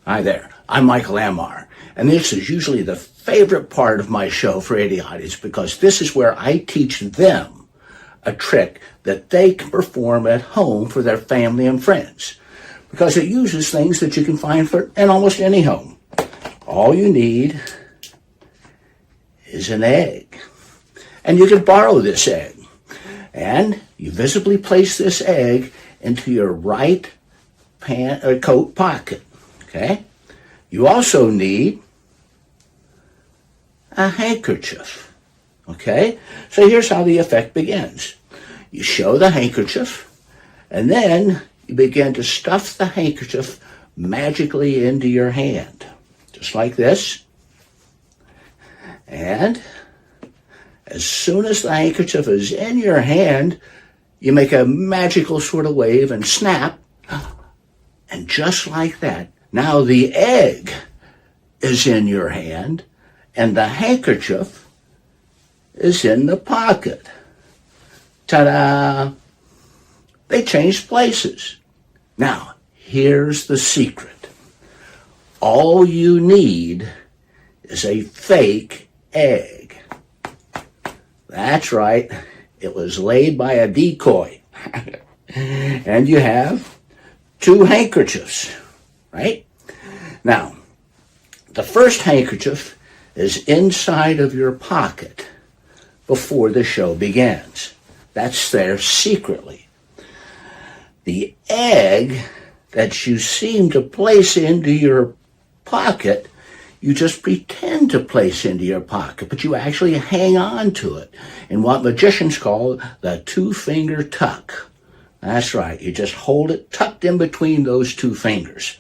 Hi there, I'm Michael Ammar, and this is usually the favorite part of my show for idiots because this is where I teach them a trick that they can perform at home for their family and friends because it uses things that you can find in almost any home. All you need is an egg, and you can borrow this egg, and you visibly place this egg into your right coat pocket. Okay? You also need a handkerchief. Okay? So here's how the effect begins. You show the handkerchief, and then you begin to stuff the handkerchief magically into your hand. Just like this. And as soon as the handkerchief is in your hand, you make a magical sort of wave and snap. And just like that, now the egg is in your hand and the handkerchief is in the pocket. Ta-da! They changed places. Now, here's the secret. All you need is a fake egg. That's right. It was laid by a decoy. And you have 2 handkerchiefs, right? Now, the first handkerchief is inside of your pocket before the show begins. That's there secretly. The egg that you seem to place into your pocket, you just pretend to place into your pocket, but you actually hang on to it in what magicians call the 2-finger tuck. That's right. You just hold it tucked in between those 2 fingers.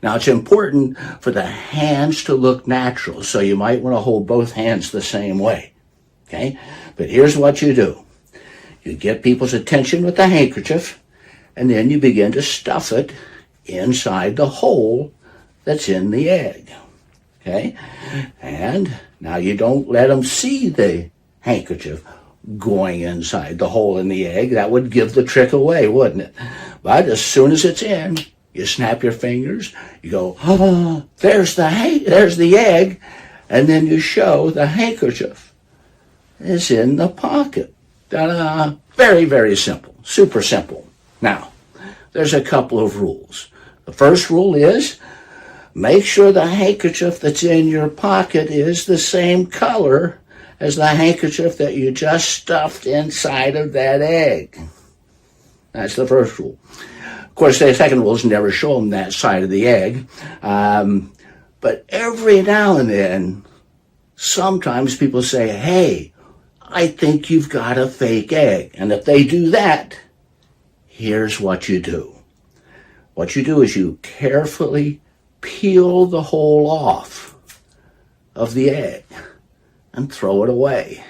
Now, it's important for the hands to look natural, so you might want to hold both hands the same way. Okay? But here's what you do. You get people's attention with the handkerchief, and then you begin to stuff it inside the hole that's in the egg. Okay? And now you don't let them see the handkerchief going inside the hole in the egg. That would give the trick away, wouldn't it? But as soon as it's in, you snap your fingers, you go, oh, there's the egg, and then you show the handkerchief is in the pocket. Ta-da! Very, very simple. Super simple. Now, there's a couple of rules. The first rule is make sure the handkerchief that's in your pocket is the same color as the handkerchief that you just stuffed inside of that egg. That's the first rule. Of course, the second rule is never show them that side of the egg. But every now and then, sometimes people say, hey, I think you've got a fake egg. And if they do that, here's what you do. What you do is you carefully peel the hole off of the egg and throw it away.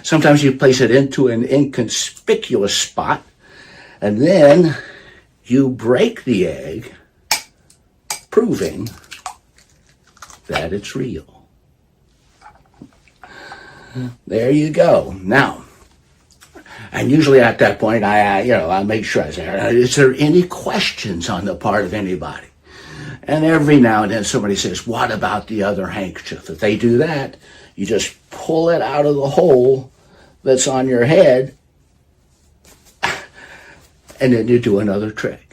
Sometimes you place it into an inconspicuous spot, and then you break the egg, proving that it's real. There you go. Now, and usually at that point, I make sure I say, is there any questions on the part of anybody? And every now and then somebody says, what about the other handkerchief? If they do that, you just pull it out of the hole that's on your head, and then you do another trick.